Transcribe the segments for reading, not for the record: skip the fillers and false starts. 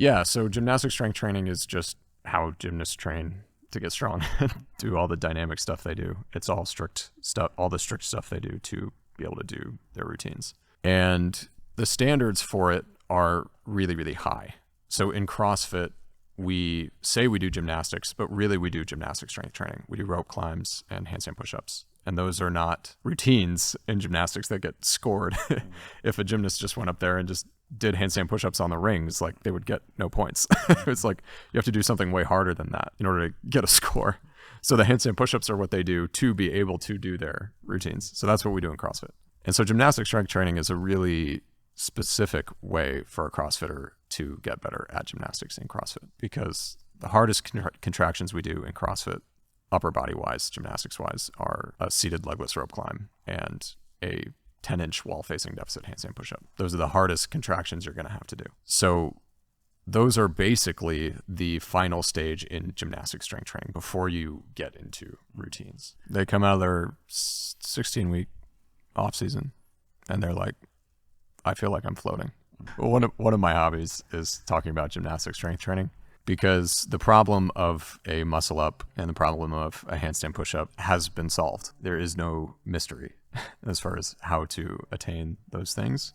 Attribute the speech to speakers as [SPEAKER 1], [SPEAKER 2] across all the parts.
[SPEAKER 1] Yeah, so gymnastic strength training is just how gymnasts train to get strong, do all the dynamic stuff they do. It's all strict stuff, all the strict stuff they do to be able to do their routines. And the standards for it are really, really high. So in CrossFit, we say we do gymnastics, but really we do gymnastic strength training. We do rope climbs and handstand push-ups. And those are not routines in gymnastics that get scored. If a gymnast just went up there and just did handstand push-ups on the rings, like, they would get no points. It's like you have to do something way harder than that in order to get a score. So the handstand push-ups are what they do to be able to do their routines. So that's what we do in CrossFit. And so gymnastic strength training is a really specific way for a CrossFitter to get better at gymnastics in CrossFit, because the hardest contractions we do in CrossFit, upper body wise, gymnastics wise, are a seated legless rope climb and a 10-inch wall facing deficit handstand push-up. Those are the hardest contractions you're going to have to do. So those are basically the final stage in gymnastic strength training before you get into routines. They come out of their 16-week off season and they're like, I feel like I'm floating. One of my hobbies is talking about gymnastic strength training, because the problem of a muscle up and the problem of a handstand push-up has been solved. There is no mystery as far as how to attain those things.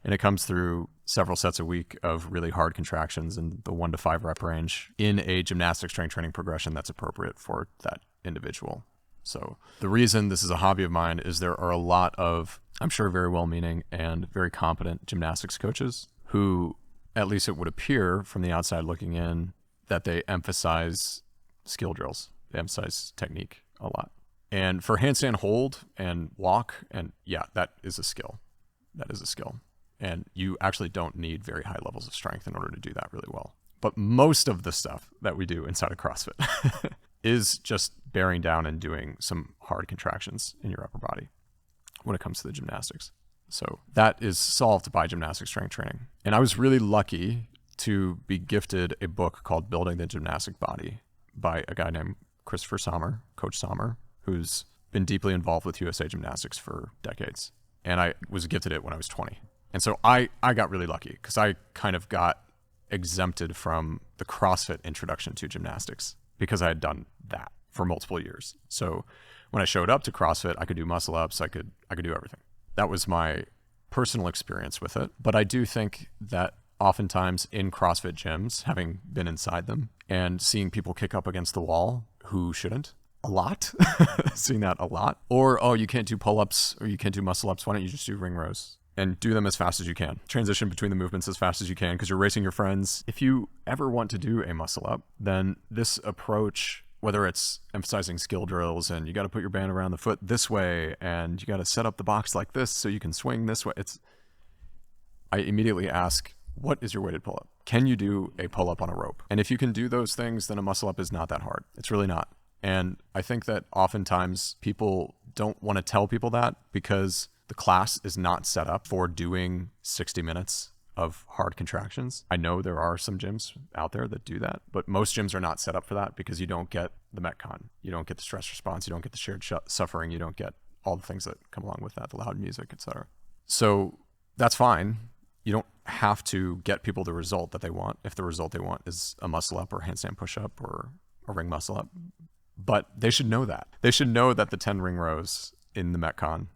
[SPEAKER 1] And it comes through several sets a week of really hard contractions in the 1 to 5 rep range in a gymnastic strength training progression that's appropriate for that individual. So the reason this is a hobby of mine is there are a lot of, I'm sure, very well-meaning and very competent gymnastics coaches who, at least it would appear from the outside looking in, that they emphasize skill drills. They emphasize technique a lot. And for handstand hold and walk, and yeah, that is a skill. That is a skill. And you actually don't need very high levels of strength in order to do that really well. But most of the stuff that we do inside of CrossFit is just bearing down and doing some hard contractions in your upper body when it comes to the gymnastics. So that is solved by gymnastic strength training. And I was really lucky to be gifted a book called Building the Gymnastic Body by a guy named Christopher Sommer, Coach Sommer, who's been deeply involved with USA Gymnastics for decades. And I was gifted it when I was 20. And so I got really lucky because I kind of got exempted from the CrossFit introduction to gymnastics because I had done that for multiple years. So when I showed up to CrossFit, I could do muscle ups, I could do everything. That was my personal experience with it. But I do think that oftentimes in CrossFit gyms, having been inside them and seeing people kick up against the wall who shouldn't, a lot, seeing that a lot. Or, oh, you can't do pull-ups or you can't do muscle-ups. Why don't you just do ring rows? And do them as fast as you can. Transition between the movements as fast as you can because you're racing your friends. If you ever want to do a muscle up, then this approach, whether it's emphasizing skill drills and you got to put your band around the foot this way and you got to set up the box like this so you can swing this way. I immediately ask, what is your weighted pull-up? Can you do a pull-up on a rope? And if you can do those things, then a muscle up is not that hard. It's really not. And I think that oftentimes people don't want to tell people that because the class is not set up for doing 60 minutes of hard contractions. I know there are some gyms out there that do that, but most gyms are not set up for that because you don't get the Metcon. You don't get the stress response. You don't get the shared suffering. You don't get all the things that come along with that, the loud music, etc. So that's fine. You don't have to get people the result that they want if the result they want is a muscle up or handstand push up or a ring muscle up. But they should know that. They should know that the 10 ring rows in the Metcon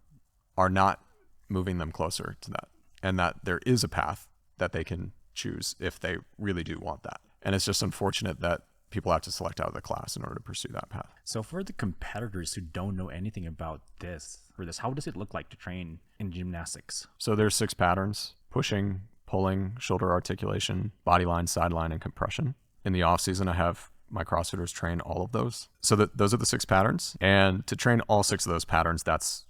[SPEAKER 1] are not moving them closer to that, and that there is a path that they can choose if they really do want that. And it's just unfortunate that people have to select out of the class in order to pursue that path.
[SPEAKER 2] So for the competitors who don't know anything about how does it look like to train in gymnastics?
[SPEAKER 1] So there's 6 patterns: pushing, pulling, shoulder articulation, body line, sideline, and compression. In the off season, I have my CrossFitters train all of those. So those are the 6 patterns. And to train all 6 of those patterns, that's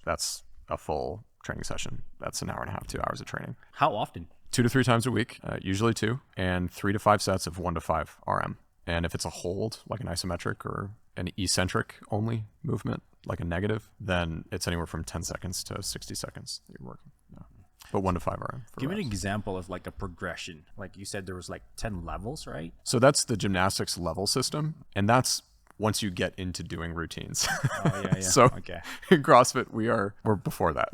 [SPEAKER 1] a full training session. That's an hour and a half, 2 hours of training.
[SPEAKER 2] How often?
[SPEAKER 1] 2 to 3 times a week, usually 2, and 3 to 5 sets of 1 to 5 RM. And if it's a hold, like an isometric or an eccentric only movement, like a negative, then it's anywhere from 10 seconds to 60 seconds that you're working. Yeah. But 1 to 5 RM.
[SPEAKER 2] Give me an example of like a progression. Like you said, there was like 10 levels, right?
[SPEAKER 1] So that's the gymnastics level system. And that's once you get into doing routines.
[SPEAKER 2] Oh, yeah.
[SPEAKER 1] So
[SPEAKER 2] okay.
[SPEAKER 1] In CrossFit, we're before that.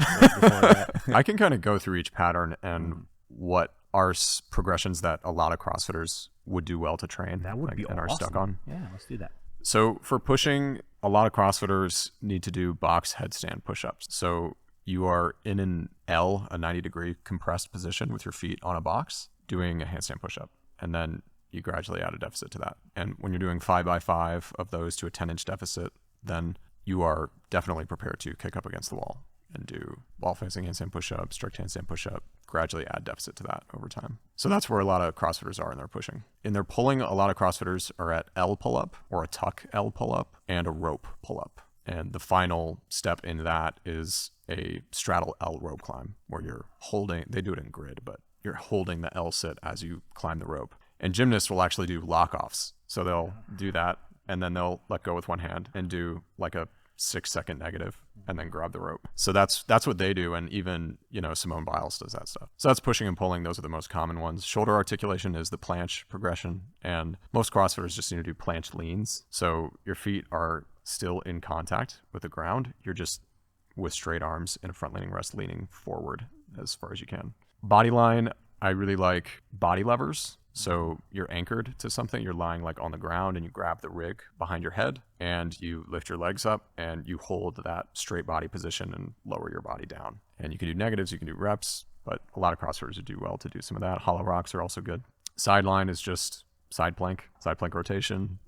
[SPEAKER 1] I can kind of go through each pattern and what are progressions that a lot of CrossFitters would do well to train.
[SPEAKER 2] That would be
[SPEAKER 1] and are stuck
[SPEAKER 2] awesome.
[SPEAKER 1] on.
[SPEAKER 2] Yeah, let's do that.
[SPEAKER 1] So for pushing, a lot of CrossFitters need to do box headstand push-ups. So you are in an L, a 90-degree compressed position with your feet on a box, doing a handstand push-up. And then you gradually add a deficit to that. And when you're doing 5x5 of those to a 10-inch deficit, then you are definitely prepared to kick up against the wall and do wall-facing handstand push-up, strict handstand push-up, gradually add deficit to that over time. So that's where a lot of CrossFitters are in their pushing. In their pulling, a lot of CrossFitters are at L pull-up or a tuck L pull-up and a rope pull-up. And the final step in that is a straddle L rope climb, where you're holding, they do it in grid, but you're holding the L sit as you climb the rope. And gymnasts will actually do lock-offs. So they'll do that, and then they'll let go with one hand and do like a 6-second negative and then grab the rope. So that's what they do. And even, Simone Biles does that stuff. So that's pushing and pulling. Those are the most common ones. Shoulder articulation is the planche progression. And most CrossFitters just need to do planche leans. So your feet are still in contact with the ground. You're just with straight arms in a front leaning rest, leaning forward as far as you can. Body line, I really like body levers. So you're anchored to something, you're lying like on the ground and you grab the rig behind your head and you lift your legs up and you hold that straight body position and lower your body down. And you can do negatives, you can do reps, but a lot of CrossFitters would do well to do some of that. Hollow rocks are also good. Sideline is just side plank rotation,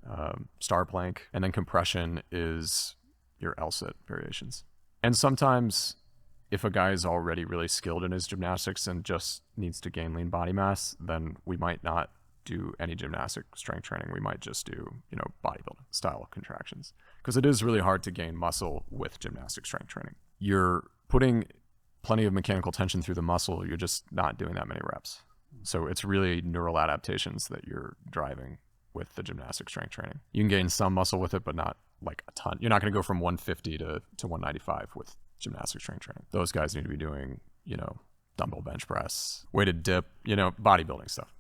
[SPEAKER 1] star plank, and then compression is your L-sit variations. And sometimes if a guy is already really skilled in his gymnastics and just needs to gain lean body mass, then we might not do any gymnastic strength training. We might just do, bodybuilding style contractions, because it is really hard to gain muscle with gymnastic strength training. You're putting plenty of mechanical tension through the muscle. You're just not doing that many reps. So it's really neural adaptations that you're driving with the gymnastic strength training. You can gain some muscle with it, but not like a ton. You're not going to go from 150 to 195 with gymnastic strength training. Those guys need to be doing, dumbbell bench press, weighted dip, bodybuilding stuff.